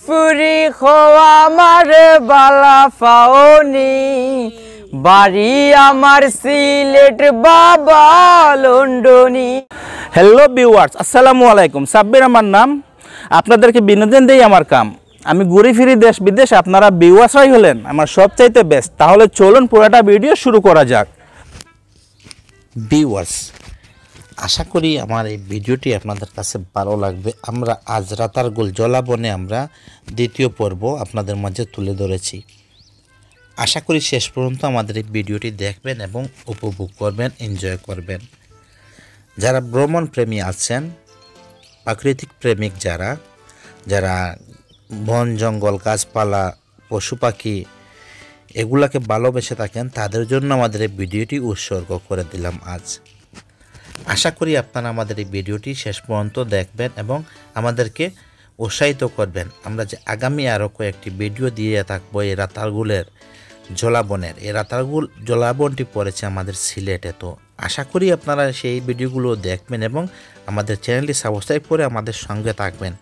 ফুরি খোয়া আমারে বালা ফাওনি বাড়ি আমার সিলেট বাবা লন্ডনি। হ্যালো ভিউয়ার্স, আসসালামু আলাইকুম। সাব্বির আমার নাম। আপনাদেরকে বিনোদন দেই আমার কাম। আমি ঘুরি ফিরি দেশ বিদেশ, আপনারা ভিউয়ার্সরাই হলেন আমার সবচাইতে বেস্ট। তাহলে চলুন পুরোটা ভিডিও শুরু করা যাক। ভিউয়ার্স, আশা করি আমার এই ভিডিওটি আপনাদের কাছে ভালো লাগবে। আমরা আজ রাতারগুল জলাবনে আমরা দ্বিতীয় পর্ব আপনাদের মাঝে তুলে ধরেছি। আশা করি শেষ পর্যন্ত আমাদের এই ভিডিওটি দেখবেন এবং উপভোগ করবেন, এনজয় করবেন। যারা ভ্রমণ প্রেমী আছেন, প্রাকৃতিক প্রেমিক যারা বন জঙ্গল গাছপালা পশু পাখি এগুলাকে ভালোবেসে থাকেন, তাদের জন্য আমাদের এই ভিডিওটি উৎসর্গ করে দিলাম আজ। আশা করি আপনারা আমাদের এই ভিডিওটি শেষ পর্যন্ত দেখবেন এবং আমাদেরকে উৎসাহিত করবেন। আমরা যে আগামী আরও কয়েকটি ভিডিও দিয়ে থাকবো এই রাতারগুলের জলাবনের। এই রাতারগুল জলাবনটি পড়েছে আমাদের সিলেটে। তো আশা করি আপনারা সেই ভিডিওগুলো দেখবেন এবং আমাদের চ্যানেলটি সাবস্ক্রাইব করে আমাদের সঙ্গে থাকবেন।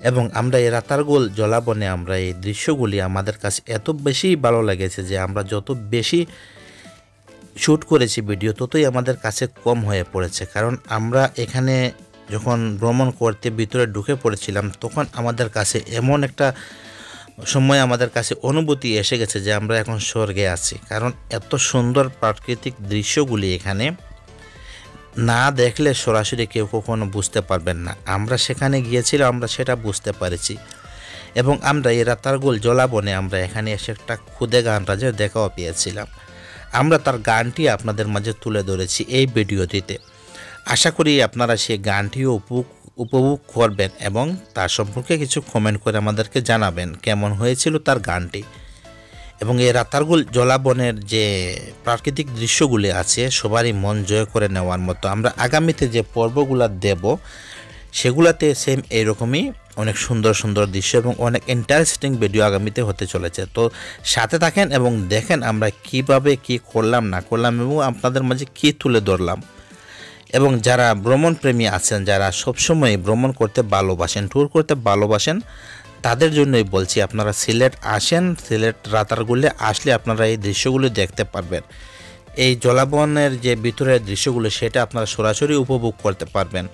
এবং আমরা এই রাতারগুল জলাবনে আমরা এই দৃশ্যগুলি আমাদের কাছে এত বেশি ভালো লেগেছে যে আমরা যত বেশি শ্যুট করেছি ভিডিও, ততই আমাদের কাছে কম হয়ে পড়েছে। কারণ আমরা এখানে যখন ভ্রমণ করতে ভিতরে ঢুকে পড়েছিলাম, তখন আমাদের কাছে এমন একটা সময় আমাদের কাছে অনুভূতি এসে গেছে যে আমরা এখন স্বর্গে আছি। কারণ এত সুন্দর প্রাকৃতিক দৃশ্যগুলি এখানে না দেখলে সরাসরি কেউ কখনো বুঝতে পারবেন না। আমরা সেখানে গিয়েছিলাম, আমরা সেটা বুঝতে পেরেছি। এবং আমরা এই রাতারগুল জলাবনে আমরা এখানে এসে একটা খুদে গান রাজের দেখাও পেয়েছিলাম। আমরা তার গানটি আপনাদের মাঝে তুলে ধরেছি এই ভিডিওটিতে। আশা করি আপনারা সেই গানটিও উপভোগ করবেন এবং তার সম্পর্কে কিছু কমেন্ট করে আমাদেরকে জানাবেন কেমন হয়েছিল তার গানটি। এবং এই রাতারগুল জলাবনের যে প্রাকৃতিক দৃশ্যগুলি আছে সবারই মন জয় করে নেওয়ার মতো। আমরা আগামীতে যে পর্বগুলো দেব সেগুলাতে সেম এইরকমই অনেক সুন্দর সুন্দর দৃশ্য এবং অনেক ইন্টারেস্টিং ভিডিও আগামীতে হতে চলেছে। তো সাথে থাকেন এবং দেখেন আমরা কিভাবে কি করলাম না করলাম এবং আপনাদের মাঝে কি তুলে ধরলাম। এবং যারা ভ্রমণ প্রেমী আছেন, যারা সবসময় ভ্রমণ করতে ভালোবাসেন, ট্যুর করতে ভালোবাসেন, তাদের জন্যই বলছি আপনারা সিলেট আসেন। সিলেট রাতারগুলে আসলে আপনারা এই দৃশ্যগুলো দেখতে পারবেন। এই জলাবনের যে ভিতরের দৃশ্যগুলো সেটা আপনারা সরাসরি উপভোগ করতে পারবেন।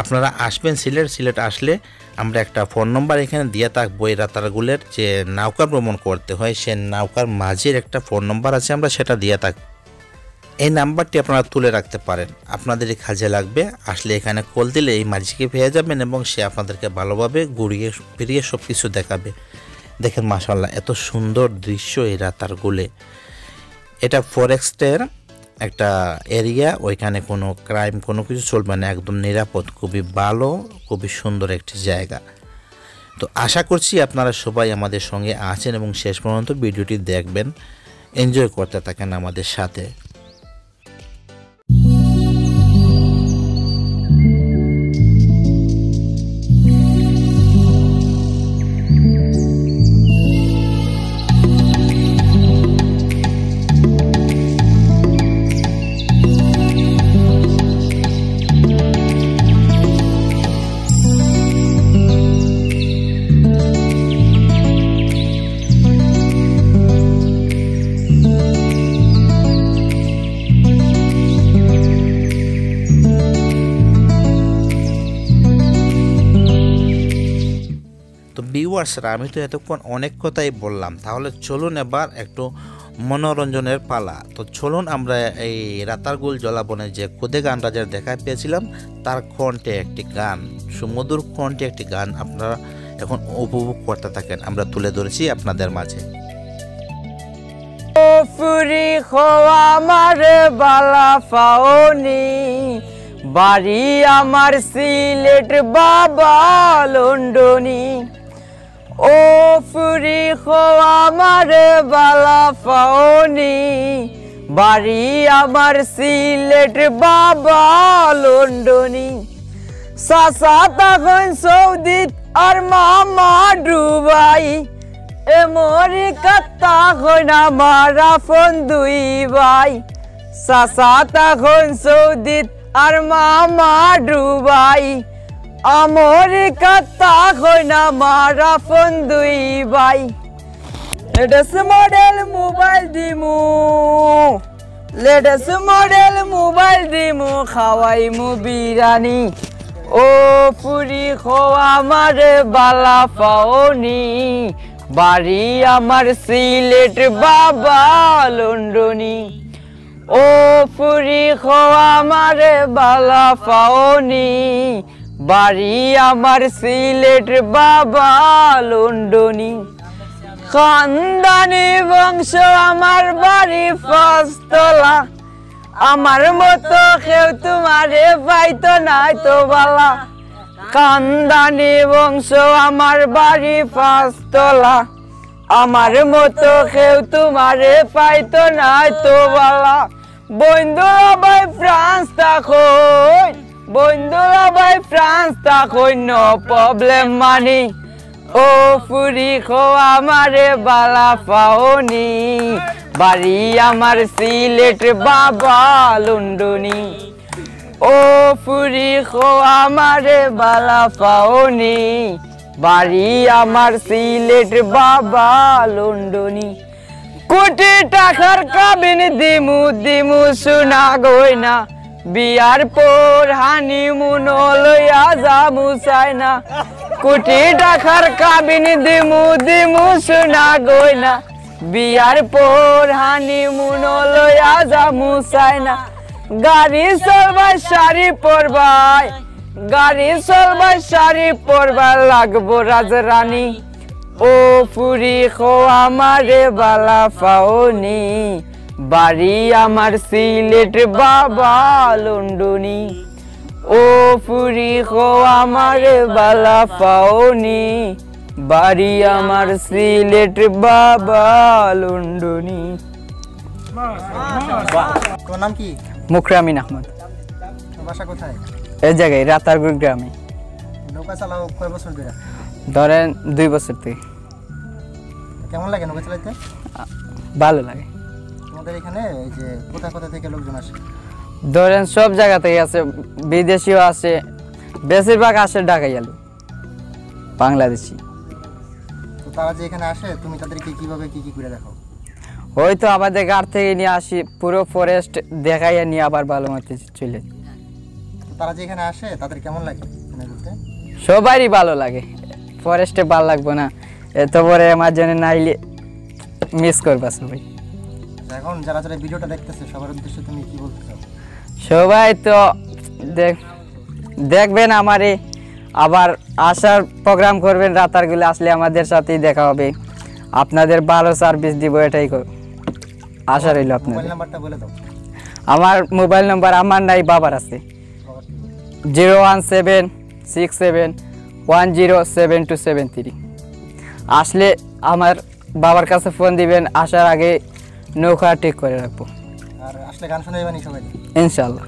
আপনারা আসবেন সিলেট আসলে আমরা একটা ফোন নম্বর এখানে দিয়ে থাকবো। এই রাতারগুলের যে নৌকা ভ্রমণ করতে হয় সে নৌকার মাঝের একটা ফোন নম্বর আছে, আমরা সেটা দিয়ে থাকবো। এই নাম্বারটি আপনারা তুলে রাখতে পারেন, আপনাদেরই কাজে লাগবে। আসলে এখানে কল দিলে এই মাঝিকে পেয়ে যাবেন এবং সে আপনাদেরকে ভালোভাবে ঘুরিয়ে ফিরিয়ে সব কিছু দেখাবে। দেখেন মাশাআল্লাহ এত সুন্দর দৃশ্য এই রাতারগুলে। এটা ফরেস্টের একটা এরিয়া, ওইখানে কোনো ক্রাইম কোনো কিছু চলবে না, একদম নিরাপদ, খুবই ভালো, খুবই সুন্দর একটি জায়গা। তো আশা করছি আপনারা সবাই আমাদের সঙ্গে আছেন এবং শেষ পর্যন্ত ভিডিওটি দেখবেন, এনজয় করতে থাকেন আমাদের সাথে। ভিউয়ার্সরা, আমি তো এতক্ষণ অনেক কথাই বললাম, তাহলে চলুন এবার একটু মনোরঞ্জনের পালা। তো চলুন আমরা এই রাতারগুল জলাবনে যে খুদে গান রাজার দেখা পেয়েছিলাম তার কণ্ঠে একটি গান, সুমধুর কণ্ঠে একটি গান আপনারা এখন উপভোগ করতে থাকেন, আমরা তুলে ধরেছি আপনাদের মাঝে। ফুরি খোয়া আমারে বালা ফাওনি বাড়ি আমার সিলেট বাবা লন্ডনি। ও ফুরি খোয়া আমারে বালা ফাওনি বাড়ি আমার সিলেট বাবা লন্ডনি। চাচা তখন সৌদিত আর মামা ডুবাই, আমেরিকাতা হইন আমার আপন দুই ভাই। চাচা তখন সৌদিত আর মামা ডুবাই, আমেরিকা তা কই না মারা ফোন দুই ভাই লেটেস্ট মডেল মোবাইল দিমু লেটেস্ট মডেল মোবাইল দিমু খাওয়াইমু বিরানি ও পুরি খোয়া আমারে বালা পাওনি বাড়ি আমার সিলেট বাবা লন্ডনি ও পুরি খোয়া আমারে বালা পাওনি বাড়ি আমার সিলেট বাবা লন্ডনি খানদানি বংশ আমার বাড়ি পাঁচতলা আমার মতো কেউ তোমারে পাইতো নাই তো বালা খানদানি বংশ আমার বাড়ি পাঁচতলা আমার মতো কেউ তোমারে পাইতো নাই তো বালা বন্ধুরা ভাই ফ্রান্স থাকই বন্ধুরা ভাই ফ্রান্স থাকই নো প্রবলেম মানি ও পুরি খো আমারে বালা পাওনি বাড়ি আমার সিলেট বাবা লন্ডনি ও পুরি খো আমারে বালা পাওনি বাড়ি আমার সিলেট বাবা লন্ডনি কোটি টাকার কাবিন দিমু দিমু সোনা গয়না বিয়ার পর হানিমুন লইয়া যামু চাইনা কোটি টাকার কাবিন দিমু দিমু সোনা গয়না বিয়ার পর হানিমুন লইয়া যামু চাইনা গাড়ি চলবাই শাড়ি পরবাই গাড়ি চলবাই শাড়ি পরবার লাগবো রাজরানী ও পুরি খো আমারে বালা পাওনি বাড়ি আমার সিলেট বাবা লন্ডনি ও পুরি খো আমারে বালা পাওনি বাড়ি আমার সিলেট বাবা লন্ডনি। তোমার নাম কি? মুকরামিন আহমদ। বাসা কোথায়? এই জায়গায় রাতারগুল গ্রামে। নৌকা চালাও কয় বছর ধরে? ধরেন 2 বছর থেকে। কেমন লাগে নৌকা চালাতে? ভালো লাগে। তোমাদের এখানে এই যে কোথা থেকে লোকজন আসে? ধরেন সব জায়গা থেকে আছে, বিদেশিও আছে, বেশিরভাগ আসে ঢাকাই আলু বাংলাদেশি। তো তারা যে এখানে আসে তুমি তাদেরকে কিভাবে কি করে দেখো? হয়তো আমাদের গাড় থেকে নিয়ে আসি, পুরো ফরেস্ট দেখাইয়া নিয়ে আবার ভালো মতো চলে। তারা যে এখানে আসে তাদের কেমন লাগে এখানে ঘুরতে? সবারই ভালো লাগে, ফরেস্টে ভালো লাগবে না? এত বড় আমার জন্য নাইলে মিস করবা সবাই। এখন যারা ভিডিওটা দেখতেছে সবার উদ্দেশ্যে তুমি কি বলতে চাও? সবাই তো দেখবেন আমারে, আবার আসার প্রোগ্রাম করবেন, রাতারগুলো আসলে আমাদের সাথেই দেখা হবে, আপনাদের ভালো সার্ভিস দিব, এটাই আশা রইল। আপনার মোবাইল নাম্বারটা বলে দাও। আমার মোবাইল নাম্বার আমার নাই, বাবার আছে, 01767107273। আসলে আমার বাবার কাছে ফোন দিবেন, আসার আগে নৌকা ঠিক করে রাখবো। আর আসলে গান শোনাইবানি সবাই ইনশাআল্লাহ।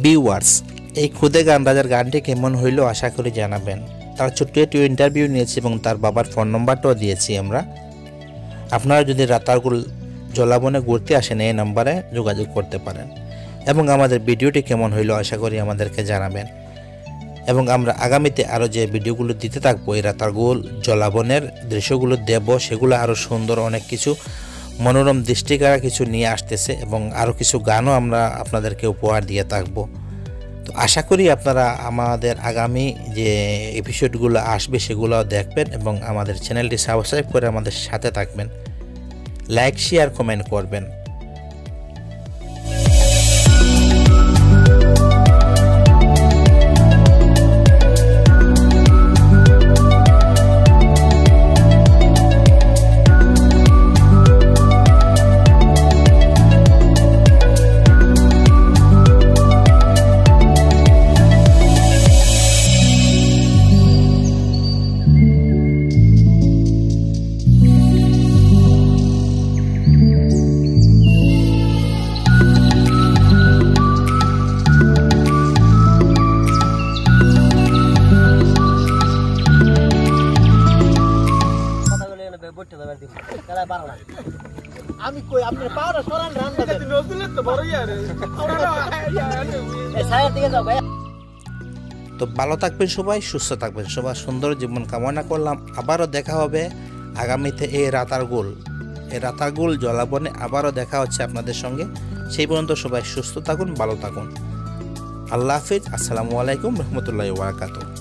ভিউয়ার্স, এই খুদে গান রাজার গানটি কেমন হইলো আশা করি জানাবেন। তার ছোট্ট একটু ইন্টারভিউ নিয়েছি এবং তার বাবার ফোন নম্বরটাও দিয়েছি আমরা। আপনারা যদি রাতারগুল জলাবনে ঘুরতে আসেন এই নম্বরে যোগাযোগ করতে পারেন এবং আমাদের ভিডিওটি কেমন হইলো আশা করি আমাদেরকে জানাবেন। এবং আমরা আগামীতে আরও যে ভিডিওগুলো দিতে থাকবো, এই রাতারগুল জলাবনের দৃশ্যগুলো দেব, সেগুলো আরও সুন্দর অনেক কিছু মনোরম দৃষ্টিকারা কিছু নিয়ে আসতেছে এবং আরও কিছু গানও আমরা আপনাদেরকে উপহার দিয়ে থাকবো। তো আশা করি আপনারা আমাদের আগামী যে এপিসোডগুলো আসবে সেগুলো দেখবেন এবং আমাদের চ্যানেলটি সাবস্ক্রাইব করে আমাদের সাথে থাকবেন, লাইক শেয়ার কমেন্ট করবেন। বইটা দেবার দিন, তাহলে পারো না। আমি কই আপনার পাওয়াটা সরান রান্না দেন নজরুলের তো বড় ইয়ার এই সাইড দিকে যাও ভাই। তো ভালো থাকবেন সবাই, সুস্থ থাকবেন সবাই, সুন্দর জীবন কামনা করলাম। আবারও দেখা হবে আগামীতে এই রাতারগুল জলাবনে আবারও দেখা হচ্ছে আপনাদের সঙ্গে। সেই পর্যন্ত সবাই সুস্থ থাকুন, ভালো থাকুন। আল্লাহ হাফিজ। আসসালামু আলাইকুম রহমতুল্লাহি ওয়া বারাকাতুহু।